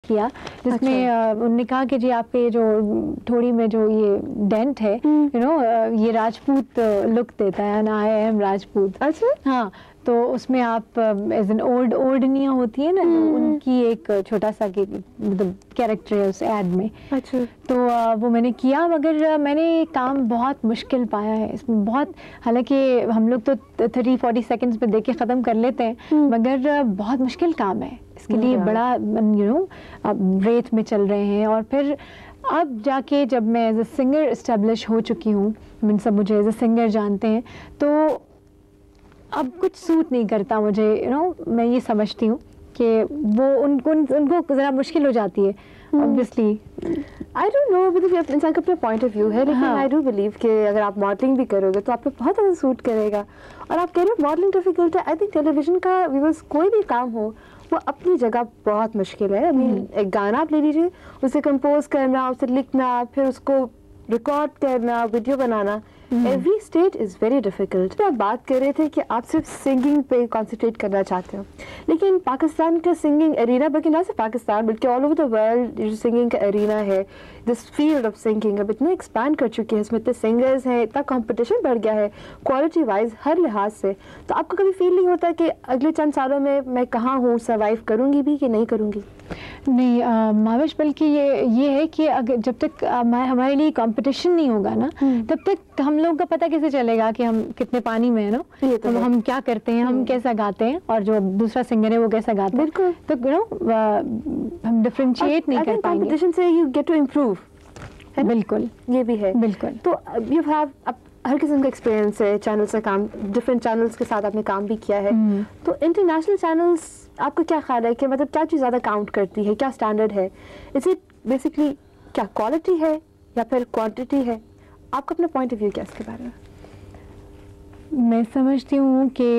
किया जिसमें उन्होंने कहा कि जी आपके जो थोड़ी में जो ये डेंट है ये राजपूत लुक देता है ना, आई एम राजपूत। अच्छा हाँ, तो उसमें आप एज एन ओल्डनियाँ होती है ना, उनकी एक छोटा सा मतलब कैरेक्टर है उस एड में। अच्छा। तो वो मैंने किया, मगर मैंने काम बहुत मुश्किल पाया है इसमें बहुत। हालांकि हम लोग तो 30-40 सेकंड्स में देख के ख़त्म कर लेते हैं, मगर बहुत मुश्किल काम है इसके लिए। बड़ा अब रेत में चल रहे हैं, और फिर अब जाके जब मैं एज ए सिंगर इस्टेब्लिश हो चुकी हूँ, सब मुझे एज ए सिंगर जानते हैं, तो अब कुछ सूट नहीं करता मुझे। मैं ये समझती हूँ कि वो उनको ज़रा मुश्किल हो जाती है ऑब्वियसली। आई डोंट नो, मतलब इंसान का अपना पॉइंट ऑफ व्यू है, लेकिन आई डू बिलीव कि अगर आप मॉडलिंग भी करोगे तो आप पे बहुत ज़्यादा सूट करेगा। और आप कह रहे हो मॉडलिंग डिफिकल्ट है, आई थिंक टेलीविज़न का व्यूअर्स कोई भी काम हो वो अपनी जगह बहुत मुश्किल है। आई मीन एक गाना आप ले लीजिए, उसे कंपोज करना, उसे लिखना, फिर उसको रिकॉर्ड करना, video banana, every stage is very difficult. आप बात कर रहे थे कि आप सिर्फ सिंगिंग पे कॉन्सेंट्रेट करना चाहते हो, लेकिन पाकिस्तान का सिंगिंग एरिना, बल्कि ना सिर्फ पाकिस्तान बल्कि ऑल ओवर द वर्ल्ड जो सिंगिंग का एरिना है, दिस फील्ड ऑफ सिंगिंग अब इतना एक्सपैंड कर चुकी है, इसमें इतने सिंगर्स हैं, इतना कंपटीशन बढ़ गया है क्वालिटी वाइज हर लिहाज से। तो आपको कभी फील नहीं होता कि अगले चंद सालों में मैं कहाँ हूँ, सर्वाइव करूँगी भी कि नहीं करूँगी? नहीं माविश, बल्कि ये है कि अगर जब तक हमारे लिए कंपटीशन नहीं होगा ना, तब तक हम लोगों का पता कैसे चलेगा कि हम कितने पानी में है ना, तो हम क्या करते हैं, हम कैसा गाते हैं, और जो दूसरा सिंगर है वो कैसा गाता है। बिल्कुल। तो हम डिफरेंशिएट नहीं कर पाएंगे। कंपटीशन से यू गेट टू इम्प्रूव। बिल्कुल, ये भी है। बिल्कुल। तो यू हैव हर किस्म का एक्सपीरियंस है चैनल से, काम डिफरेंट चैनल्स के साथ आपने काम भी किया है, तो इंटरनेशनल चैनल्स आपका क्या ख्याल है कि मतलब क्या चीज़ ज़्यादा काउंट करती है, क्या स्टैंडर्ड है? इज इट बेसिकली क्या क्वालिटी है या फिर क्वांटिटी है? आपका अपना पॉइंट ऑफ व्यू क्या इसके बारे में? मैं समझती हूँ कि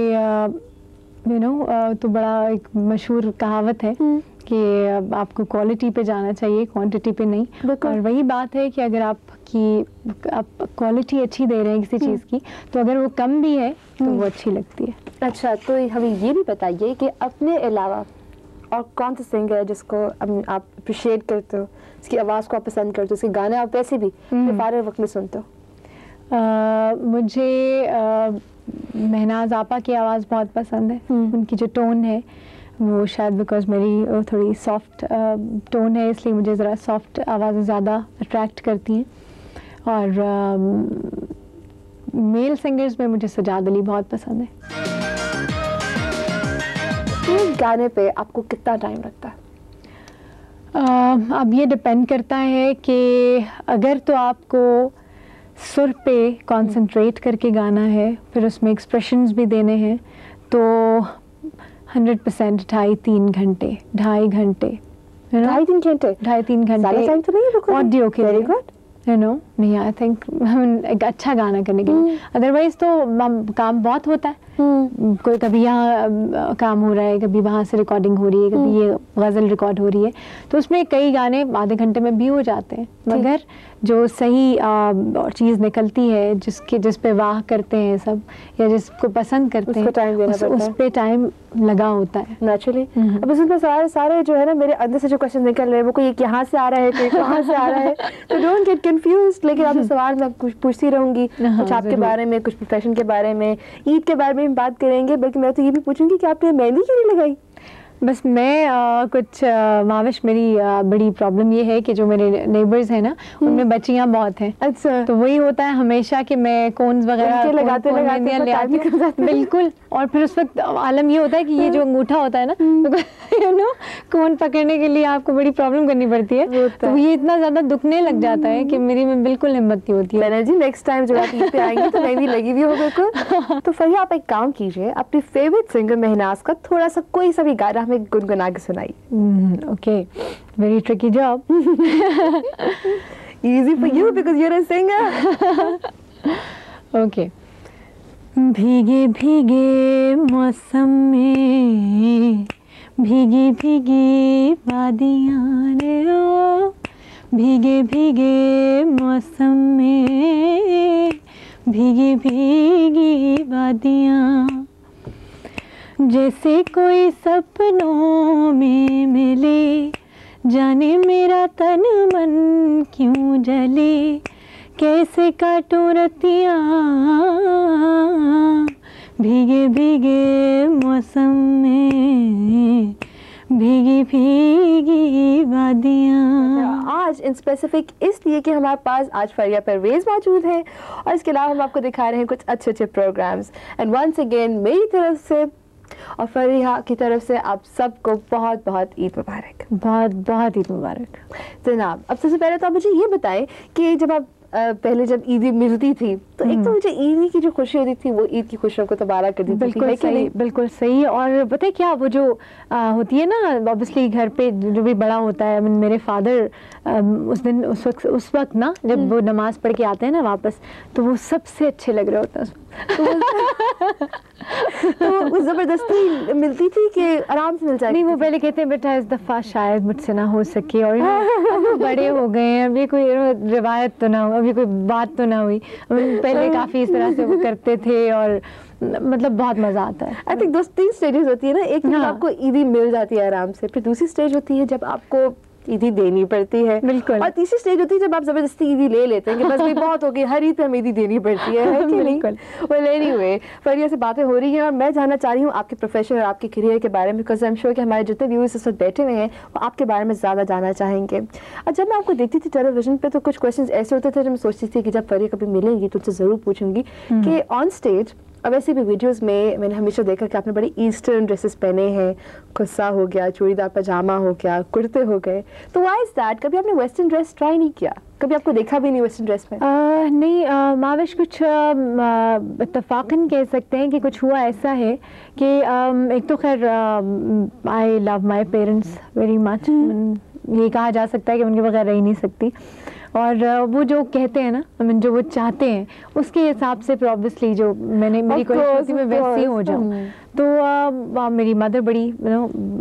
तो बड़ा एक मशहूर कहावत है कि आपको क्वालिटी पे जाना चाहिए, क्वांटिटी पे नहीं। और वही बात है कि अगर आप क्वालिटी अच्छी दे रहे हैं किसी चीज़ की, तो अगर वो कम भी है तो वो अच्छी लगती है। अच्छा, तो हमें ये भी बताइए कि अपने अलावा और कौन सा सिंगर है जिसको आप अप्रिशिएट करते हो, उसकी आवाज़ को आप पसंद करते हो, उसके गाने आप वैसे भी फारे वक्त में सुनते हो? मुझे महनाज आपा की आवाज़ बहुत पसंद है। उनकी जो टोन है वो शायद बिकॉज मेरी थोड़ी सॉफ्ट टोन है, इसलिए मुझे ज़रा सॉफ्ट आवाज़ें ज़्यादा अट्रैक्ट करती हैं। और मेल सिंगर्स में मुझे सजाद अली बहुत पसंद है। एक गाने पे आपको कितना टाइम लगता है? अब ये डिपेंड करता है कि अगर तो आपको सुर पे कंसंट्रेट करके गाना है, फिर उसमें एक्सप्रेशंस भी देने हैं, तो 100% 2.5-3 घंटे, 2.5 घंटे, 2.5-3 घंटे, 2.5-3 घंटे टाइम तो नहीं ऑडियो के लिए। Very good. नहीं, आई थिंक एक अच्छा गाना करने के लिए। अदरवाइज तो काम बहुत होता है, कोई कभी यहाँ काम हो रहा है, कभी वहाँ से रिकॉर्डिंग हो रही है, कभी ये गज़ल रिकॉर्ड हो रही है, तो उसमें कई गाने आधे घंटे में भी हो जाते हैं। मगर जो सही चीज़ निकलती है, जिस पे वाह करते हैं सब, या जिसको पसंद करते हैं, उस पे टाइम लगा होता है नेचुरली। अब इसमें सारे जो है ना, मेरे अंदर से जो क्वेश्चन निकल रहे हैं, वो कोई यहाँ से आ रहा है, कोई कहाँ से आ रहा है, तो डोंट गेट कंफ्यूज्ड। लेकिन आपसे सवाल मैं कुछ पूछती रहूँगी, कुछ आपके बारे में, कुछ प्रोफेशन के बारे में, ईद के बारे में बात करेंगे, बल्कि मैं तो ये भी पूछूंगी कि आपने मेहंदी क्यों नहीं लगाई? बस मैं कुछ माविश, मेरी बड़ी प्रॉब्लम ये है कि जो मेरे नेबर्स हैं ना, उनमें बच्चियाँ बहुत हैं। अच्छा। तो वही होता है हमेशा कि मैं कोन्स वगैरह लगाते ले आती हूँ। बिल्कुल। और फिर उस वक्त आलम ये होता है कि ये जो अंगूठा होता है ना, तो कोन पकड़ने के लिए आपको बड़ी प्रॉब्लम करनी पड़ती है, तो ये इतना ज़्यादा दुखने लग जाता है कि मेरी में बिल्कुल हिम्मत नहीं होती है। जी नेक्स्ट टाइम जब आप ईद पे आएंगी तो मेहंदी लगी हुई हो बिल्कुल। तो फरिया, आप एक काम कीजिए, अपनी फेवरेट सिंगर महनाज का थोड़ा सा कोई सा भी गाना हमें गुनगुना के सुनाई। Okay, very tricky job. Easy for you because you're a singer. Okay. भीगे भीगे मौसम में भीगी भीगी वादियाँ रे ओ, भीगे भीगे मौसम में भीगी भीगी वादियाँ, जैसे कोई सपनों में मिले जाने मेरा तन मन क्यों जले, कैसे काटूं रतियाँ भीगे भीगे मौसम में, भीगी भीगी वादियाँ। आज इन स्पेसिफिक इसलिए कि हमारे पास आज फरिया परवेज मौजूद है और इसके अलावा हम आपको दिखा रहे हैं कुछ अच्छे अच्छे प्रोग्राम्स। एंड वंस अगेन मेरी तरफ से और फरिया की तरफ से आप सबको बहुत बहुत ईद मुबारक। बहुत बहुत ईद मुबारक जनाब। अब सबसे पहले तो आप मुझे ये बताएं कि जब आप पहले जब ईदी मिलती थी तो एक तो मुझे ईदी की जो खुशी होती थी वो ईद की खुशियों को दोबारा कर देती थी। बिल्कुल सही, बिल्कुल सही। और पता है क्या, वो जो होती है ना, ऑब्वियसली घर पे जो भी बड़ा होता है, मेरे फादर उस दिन उस वक्त ना जब वो नमाज पढ़ के आते हैं ना वापस, तो वो सबसे अच्छे लग रहे होते हैं तो वो जबरदस्ती मिलती थी कि आराम से मिल जाए। नहीं, वो पहले कहते हैं बेटा इस दफ़ा शायद मुझसे ना हो सके, और अब बड़े हो गए हैं, अभी कोई रिवायत तो ना हो, अभी कोई बात तो ना हुई। पहले काफ़ी इस तरह से वो करते थे और मतलब बहुत मज़ा आता है। आई थिंक 2-3 स्टेजेस होती है ना, एक जब आपको ईदी मिल जाती है आराम से, फिर दूसरी स्टेज होती है जब आपको ईदी देनी पड़ती है, बिल्कुल, और तीसरी स्टेज होती है जब आप जबरदस्ती ईदी ले लेते हैं कि बस भी बहुत हो गई, हर ईद पे हमें ईदी देनी पड़ती है कि नहीं? वेल एनीवे, फरिया से बातें हो रही हैं और मैं जानना चाह रही हूँ आपके प्रोफेशन और आपके करियर के बारे में, बिकॉज आई एम श्योर कि हमारे जितने व्यूअर्स इस वक्त बैठे हुए हैं वो आपके बारे में ज़्यादा जानना चाहेंगे। और जब मैं आपको देखती थी टेलीविजन पे तो कुछ क्वेश्चन ऐसे होते थे जो मैं सोचती थी कि जब फरिया कभी मिलेंगी तो उनसे ज़रूर पूछूंगी कि ऑन स्टेज और वैसे भी वीडियोस में मैंने हमेशा देखा कि आपने बड़ी ईस्टर्न ड्रेसेस पहने हैं, खुस्सा हो गया, चूड़ीदार पजामा हो गया, कुर्ते हो गए, तो व्हाई इज दैट? कभी आपने वेस्टर्न ड्रेस ट्राई नहीं किया? कभी आपको देखा भी नहीं वेस्टर्न ड्रेस में? नहीं माविश, कुछ इत्तफाकन कह सकते हैं कि कुछ हुआ ऐसा है कि एक तो खैर I love my parents very much, ये कहा जा सकता है कि उनके बगैर रह ही नहीं सकती, और वो जो कहते हैं ना, जो वो चाहते हैं उसके हिसाब से ऑब्वियसली जो मेरी कोशिश होती है मैं वैसी हो जाऊँ। तो मेरी मदर बड़ी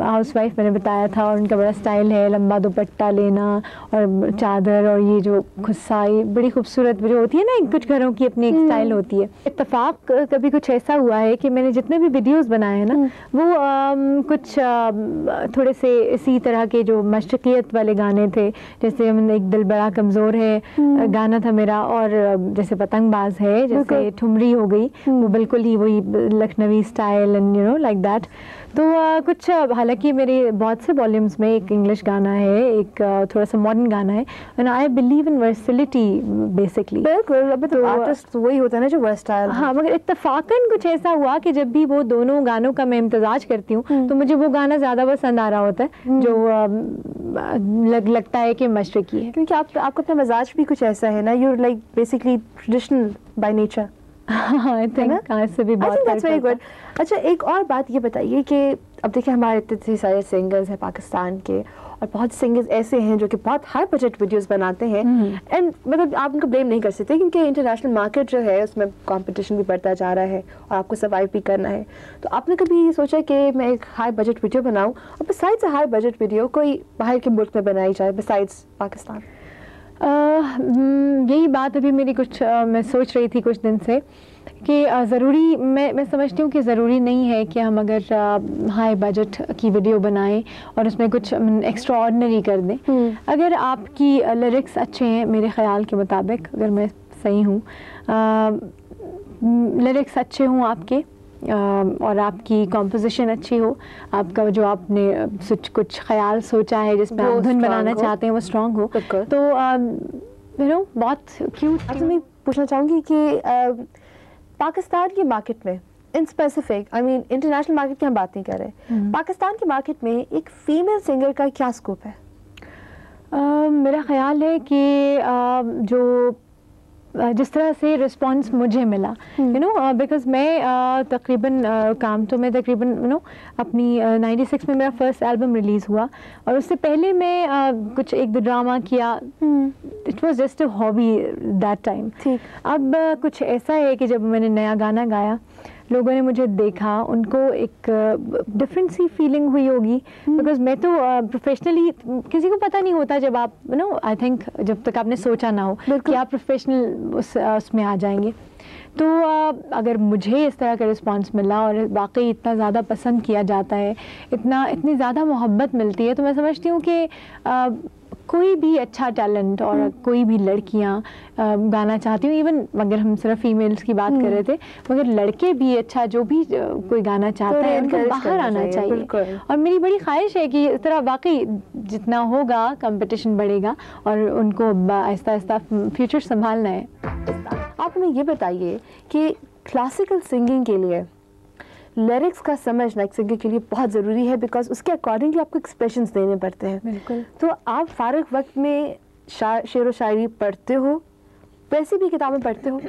हाउस वाइफ, मैंने बताया था, और उनका बड़ा स्टाइल है, लंबा दुपट्टा लेना और चादर और ये जो खुस्सा, ये बड़ी खूबसूरत जो होती है ना, कुछ घरों की अपनी एक स्टाइल होती है। इत्तेफाक कभी कुछ ऐसा हुआ है कि मैंने जितने भी वीडियोस बनाए हैं ना वो कुछ थोड़े से इसी तरह के जो मशरकियत वाले गाने थे, जैसे एक दिल बड़ा कमज़ोर है गाना था मेरा, और जैसे पतंगबाज है, जैसे ठुमरी हो गई, वो बिल्कुल ही वही लखनवी style and you know like that. तो कुछ हालांकि मेरे बहुत से वॉल्यूम्स में एक इंग्लिश गाना है, एक थोड़ा सा मॉडर्न गाना है, and I believe in versatility basically. बिल्कुल, अभी तो आर्टिस्ट वही होता है ना जो वर्सटाइल। हाँ, मगर इत्तेफाकन कुछ ऐसा हुआ कि जब भी वो दोनों गानों का मैं इम्तिजाज करती हूँ तो मुझे वो गाना ज़्यादा पसंद आ रहा होता है जो लगता है कि मशरकी है, क्योंकि आपका अपना मजाज भी कुछ ऐसा है ना, you like basically traditional by nature. I think से भी बहुत वेरी गुड। अच्छा, एक और बात ये बताइए कि अब देखिए हमारे इतने सारे सिंगर्स हैं पाकिस्तान के, और बहुत सिंगर्स ऐसे हैं जो कि बहुत हाई बजट वीडियोस बनाते हैं, एंड मतलब आप उनको ब्लेम नहीं कर सकते क्योंकि इंटरनेशनल मार्केट जो है उसमें कंपटीशन भी बढ़ता जा रहा है और आपको सर्वाइव भी करना है। तो आपने कभी ये सोचा कि मैं एक हाई बजट वीडियो बनाऊं, और बिसाइड्स हाई बजट वीडियो कोई बाहर के मुल्क में बनाई जाए बिसाइड्स पाकिस्तान? यही बात अभी मेरी कुछ मैं सोच रही थी कुछ दिन से कि ज़रूरी मैं समझती हूँ कि ज़रूरी नहीं है कि हम अगर हाई बजट की वीडियो बनाएं और उसमें कुछ एक्स्ट्रा ऑर्डिनरी कर दें। अगर आपकी लिरिक्स अच्छे हैं, मेरे ख्याल के मुताबिक, अगर मैं सही हूँ, लिरिक्स अच्छे हों आपके और आपकी कॉम्पोजिशन अच्छी हो, आपका जो आपने कुछ ख्याल सोचा है जिसमें आप धुन बनाना चाहते हैं वो स्ट्रॉन्ग हो, तो यू नो बहुत क्यूट। आपसे मैं पूछना चाहूँगी कि पाकिस्तान के मार्केट में in specific, I mean international market की हम बात नहीं कर रहे, पाकिस्तान के मार्केट में एक फीमेल सिंगर का क्या स्कोप है? मेरा ख्याल है कि जो जिस तरह से रिस्पांस मुझे मिला, यू नो, बिकॉज मैं तकरीबन काम तो मैं तकरीबन यू नो अपनी 96 में मेरा फर्स्ट एल्बम रिलीज़ हुआ, और उससे पहले मैं कुछ एक दो ड्रामा किया, it was just a hobby that time. अब कुछ ऐसा है कि जब मैंने नया गाना गाया लोगों ने मुझे देखा, उनको एक डिफरेंट सी फीलिंग हुई होगी, बिकॉज मैं तो प्रोफेशनली, किसी को पता नहीं होता जब आप आई थिंक जब तक आपने सोचा ना हो कि आप प्रोफेशनल उसमें आ जाएंगे। तो अगर मुझे इस तरह का रिस्पांस मिला और वाकई इतना ज़्यादा पसंद किया जाता है, इतनी ज़्यादा मोहब्बत मिलती है, तो मैं समझती हूँ कि कोई भी अच्छा टैलेंट और कोई भी लड़कियाँ गाना चाहती हूँ, इवन अगर हम सिर्फ फीमेल्स की बात कर रहे थे, मगर लड़के भी अच्छा, जो भी कोई गाना चाहता है उनको बाहर आना चाहिए। और मेरी बड़ी ख्वाहिश है कि इस तरह वाकई जितना होगा कंपटीशन बढ़ेगा और उनको आहिस्ता आहिस्ता फ्यूचर संभालना है। आप हमें ये बताइए कि क्लासिकल सिंगिंग के लिए लिरिक्स का समझना एक सिंगर के लिए बहुत ज़रूरी है, बिकॉज उसके अकॉर्डिंगली आपको एक्सप्रेशंस देने पड़ते हैं। बिल्कुल। तो आप फारग वक्त में शेर व शायरी पढ़ते हो, वैसे भी किताबें पढ़ते हो?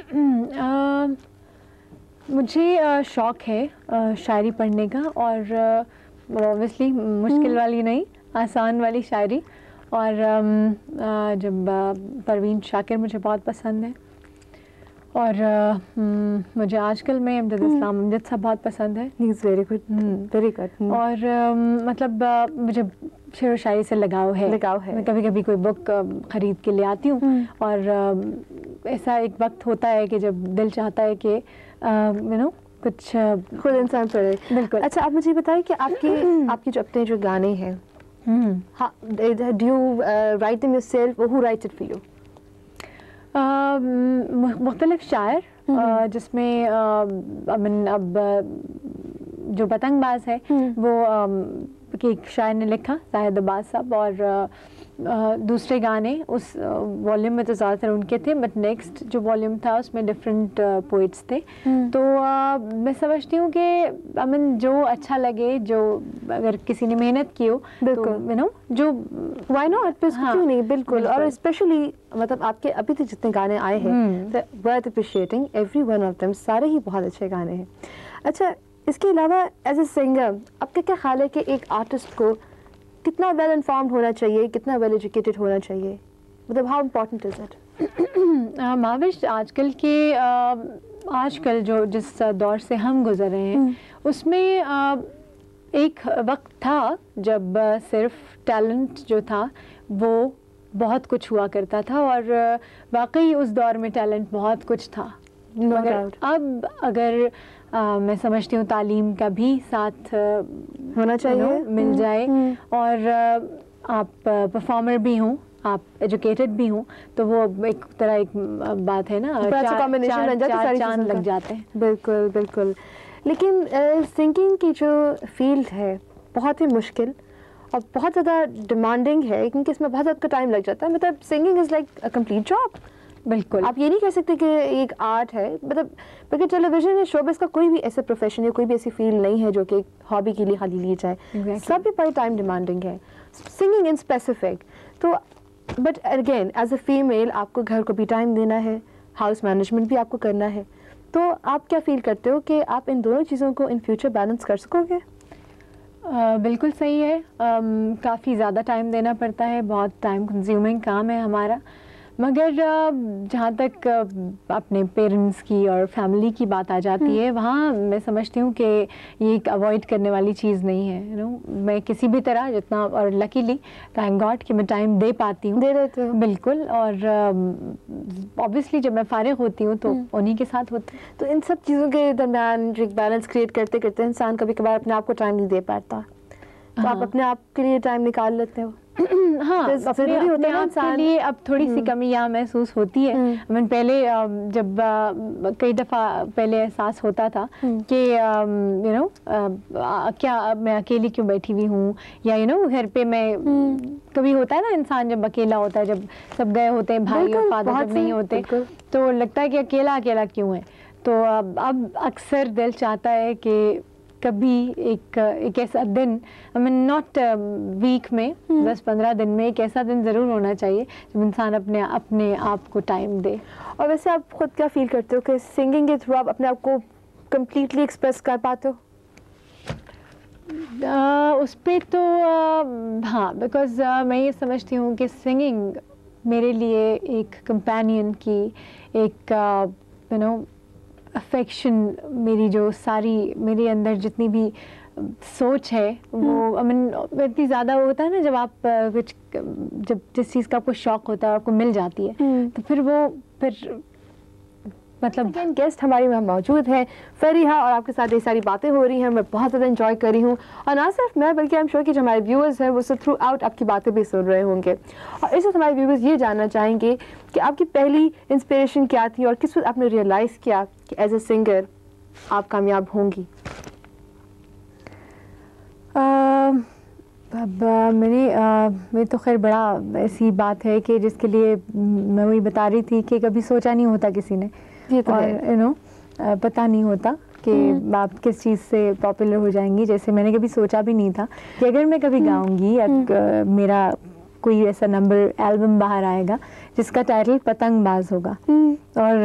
मुझे शौक़ है शायरी पढ़ने का, और ऑब्वियसली मुश्किल वाली नहीं, आसान वाली शायरी। और जब परवीन शाकिर मुझे बहुत पसंद है, और मुझे आजकल में अमजद इस्लाम अमजद साहब बहुत पसंद है। He is very good, very good. और मतलब मुझे शेर व शायरी से लगाव है। मैं कभी कभी कोई बुक ख़रीद के ले आती हूँ, और ऐसा एक वक्त होता है कि जब दिल चाहता है कि कुछ खुद इंसान पढ़े। बिल्कुल। अच्छा, आप मुझे बताइए कि आपके जो अपने जो गाने हैं, do you write them yourself, और who writes it for you? मुख्तलिफ शायर, जिसमें अब जो पतंगबाज है वो एक शायर ने लिखा, शाहिद अब्बास साहब, और दूसरे गाने उस वॉल्यूम में तो ज़्यादातर उनके थे, बट नेक्स्ट जो वॉल्यूम था उसमें डिफरेंट पोइट्स थे। तो मैं समझती हूँ कि जो अच्छा लगे, जो अगर किसी ने मेहनत की हो, तो जो व्हाई नॉट, क्यों नहीं। बिल्कुल। और स्पेशली मतलब आपके अभी तक जितने गाने आए हैं, worth appreciating every one of them, सारे ही बहुत अच्छे गाने हैं। अच्छा, इसके अलावा एज ए सिंगर आपका क्या ख्याल है कि एक आर्टिस्ट को कितना वेल इन्फॉर्म्ड होना चाहिए, कितना वेल एजुकेटेड होना चाहिए, मतलब how important is it? Mavish, आजकल जो जिस दौर से हम गुजर रहे हैं, उसमें एक वक्त था जब सिर्फ टैलेंट जो था वो बहुत कुछ हुआ करता था, और वाकई उस दौर में टैलेंट बहुत कुछ था। मगर अब अगर मैं समझती हूँ तालीम का भी साथ होना चाहिए, मिल जाए, और आप परफॉर्मर भी हों, आप एजुकेटेड भी हों, तो वो एक तरह एक बात है ना, चार चांद लग जाते हैं। बिल्कुल बिल्कुल। लेकिन सिंगिंग की जो फील्ड है बहुत ही मुश्किल और बहुत ज़्यादा डिमांडिंग है, क्योंकि इसमें बहुत ज़्यादा टाइम लग जाता है। मतलब singing is like a complete job. बिल्कुल। आप ये नहीं कह सकते कि एक आर्ट है, मतलब क्योंकि टेलीविजन या शोबिज़ का कोई भी ऐसा प्रोफेशन या कोई भी ऐसी फील्ड नहीं है जो कि एक हॉबी के लिए खाली ली जाए। सब भी बड़ी टाइम डिमांडिंग है, सिंगिंग इन स्पेसिफिक। तो but again as a female आपको घर को भी टाइम देना है, हाउस मैनेजमेंट भी आपको करना है। तो आप क्या फील करते हो कि आप इन दोनों चीज़ों को इन फ्यूचर बैलेंस कर सकोगे? बिल्कुल सही है। काफ़ी ज़्यादा टाइम देना पड़ता है, बहुत टाइम कंज्यूमिंग काम है हमारा। मगर जहाँ तक अपने पेरेंट्स की और फैमिली की बात आ जाती है, वहाँ मैं समझती हूँ कि ये एक अवॉइड करने वाली चीज़ नहीं है। मैं किसी भी तरह जितना, और लकीली थैंक गॉड कि मैं टाइम दे पाती हूँ, दे देते हो। बिल्कुल। और ऑब्वियसली जब मैं फारिग होती हूँ तो उन्हीं के साथ होती हूँ। तो इन सब चीज़ों के दरम्यान एक बैलेंस क्रिएट करते करते इंसान कभी कभार अपने आप को टाइम नहीं दे पाता, तो आप अपने आप के लिए टाइम निकाल लेते हो? हाँ, अपने आप के लिए अब थोड़ी सी कमी यहाँ महसूस होती है। मैं पहले जब कई दफ़ा पहले एहसास होता था कि क्या मैं अकेली क्यों बैठी हुई हूँ, या घर पे मैं कभी होता है ना इंसान जब अकेला होता है, जब सब गए होते हैं, भाई और फादर जब नहीं होते, तो लगता है कि अकेला अकेला क्यों है। तो अब अक्सर दिल चाहता है कि कभी एक ऐसा दिन, आई मीन नॉट वीक में, 10-15 दिन में एक ऐसा दिन ज़रूर होना चाहिए जब इंसान अपने आप को टाइम दे। और वैसे आप खुद क्या फील करते हो कि सिंगिंग के थ्रू आप अपने आप को कम्प्लीटली एक्सप्रेस कर पाते हो? उस पर तो हाँ, बिकॉज़ मैं ये समझती हूँ कि सिंगिंग मेरे लिए एक कंपेनियन की, एक अफेक्शन, मेरी जो सारी मेरे अंदर जितनी भी सोच है वो आई मीन इतनी ज़्यादा होता है ना, जब आप कुछ जब जिस चीज़ का आपको शौक होता है आपको मिल जाती है तो फिर वो मतलब गेस्ट हमारी वहाँ मौजूद है फरीहा, और आपके साथ ये सारी बातें हो रही हैं, मैं बहुत ज़्यादा एंजॉय कर रही हूँ। और ना सिर्फ मैं बल्कि आई एम श्योर कि जो हमारे व्यूअर्स हैं वो सब थ्रू आउट आपकी बातें भी सुन रहे होंगे। और इस वक्त हमारे व्यूअर्स ये जानना चाहेंगे कि आपकी पहली इंस्पिरेशन क्या थी और किस वक्त आपने रियलाइज़ किया कि एज ए सिंगर आप कामयाब होंगी? अब मेरी तो खैर बड़ा ऐसी बात है कि जिसके लिए मैं वही बता रही थी कि कभी सोचा नहीं होता किसी ने, और यू नो पता नहीं होता कि आप किस चीज़ से पॉपुलर हो जाएंगी। जैसे मैंने कभी सोचा भी नहीं था कि अगर मैं कभी गाऊंगी या मेरा कोई ऐसा नंबर एल्बम बाहर आएगा जिसका टाइटल पतंगबाज होगा, और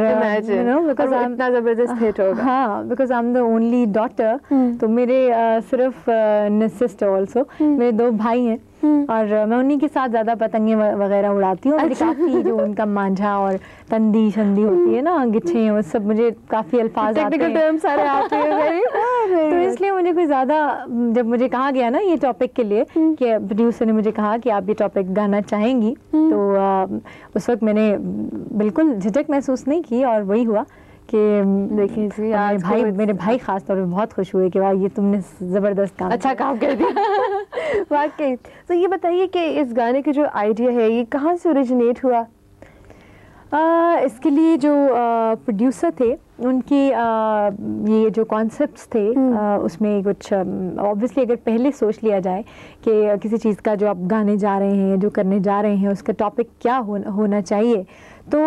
यू नो बिकॉज़ इतना ज़बरदस्त हिट होगा। हाँ, because I am the only daughter, तो मेरे सिर्फ सिस्टर ऑल्सो, मेरे 2 भाई हैं और मैं उन्हीं के साथ ज़्यादा पतंगे वगैरह उड़ाती हूँ। अच्छा। काफ़ी जो उनका मांझा और तंदी शंदी होती है ना, गिच्छे, वो सब मुझे काफ़ी अल्फाज आते हैं, टेक्निकल टर्म सारे आते हैं। तो इसलिए मुझे कोई ज़्यादा, जब मुझे कहा गया ना ये टॉपिक के लिए कि प्रोड्यूसर ने मुझे कहा कि आप ये टॉपिक गाना चाहेंगी, तो उस वक्त मैंने बिल्कुल झिझक महसूस नहीं की, और वही हुआ कि देखिए जी आज मेरे भाई खास तौर पे बहुत खुश हुए कि वाह ये तुमने ज़बरदस्त काम अच्छा काम कर दिया। वाकई। तो ये बताइए कि इस गाने के जो आइडिया है ये कहाँ से ओरिजिनेट हुआ? इसके लिए जो प्रोड्यूसर थे उनकी ये जो कॉन्सेप्ट्स थे उसमें कुछ ऑब्वियसली अगर पहले सोच लिया जाए कि किसी चीज़ का जो आप गाने जा रहे हैं, जो करने जा रहे हैं, उसका टॉपिक क्या होना चाहिए, तो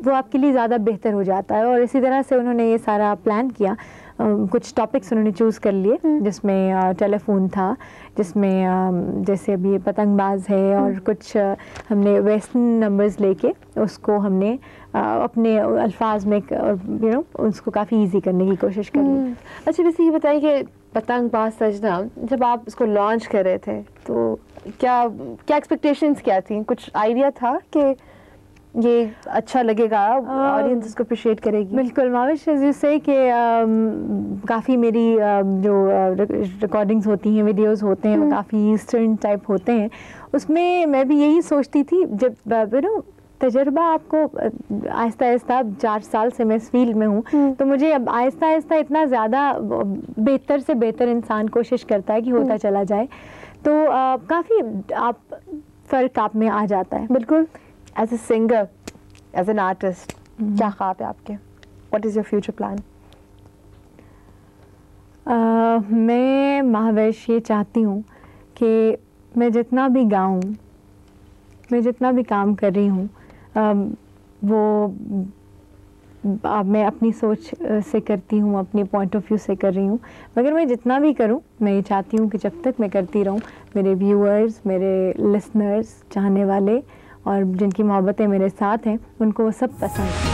वो आपके लिए ज़्यादा बेहतर हो जाता है। और इसी तरह से उन्होंने ये सारा प्लान किया। कुछ टॉपिक्स उन्होंने चूज़ कर लिए जिसमें टेलीफोन था, जिसमें जैसे अभी पतंगबाज है, और कुछ हमने वेस्टर्न नंबर्स लेके उसको हमने अपने अल्फाज में यू नो उसको काफ़ी इजी करने की कोशिश कर ली। अच्छा वैसे ये बताइए कि पतंगबाज सजना जब आप इसको लॉन्च कर रहे थे तो क्या एक्सपेक्टेशंस क्या थी? कुछ आइडिया था कि ये अच्छा लगेगा, ऑडियंस इसको अप्रिशिएट करेगी? बिल्कुल माविश, जैसे कि काफ़ी मेरी जो रिकॉर्डिंग्स होती हैं, वीडियोस होते हैं, वो काफ़ी ईस्टर्न टाइप होते हैं। उसमें मैं भी यही सोचती थी, जब यू नो तजर्बा आपको आहिस्ता आहिस्ता 4 साल से मैं इस फील्ड में हूँ, तो मुझे अब आहिस्ता आहिस्ता इतना ज़्यादा बेहतर से बेहतर इंसान कोशिश करता है कि होता चला जाए, तो काफ़ी फ़र्क आप में आ जाता है। बिल्कुल। As a singer, as an artist, क्या ख्वाब है आपके? What is your future plan? मैं महावैश ये चाहती हूँ कि मैं जितना भी गाऊँ, मैं जितना भी काम कर रही हूँ, वो मैं अपनी सोच से करती हूँ, अपनी पॉइंट ऑफ व्यू से कर रही हूँ। मगर मैं जितना भी करूँ, मैं ये चाहती हूँ कि जब तक मैं करती रहूँ, मेरे व्यूअर्स, मेरे लिसनर्स, चाहने वाले और जिनकी मोहब्बतें मेरे साथ हैं, उनको वो सब पसंद है।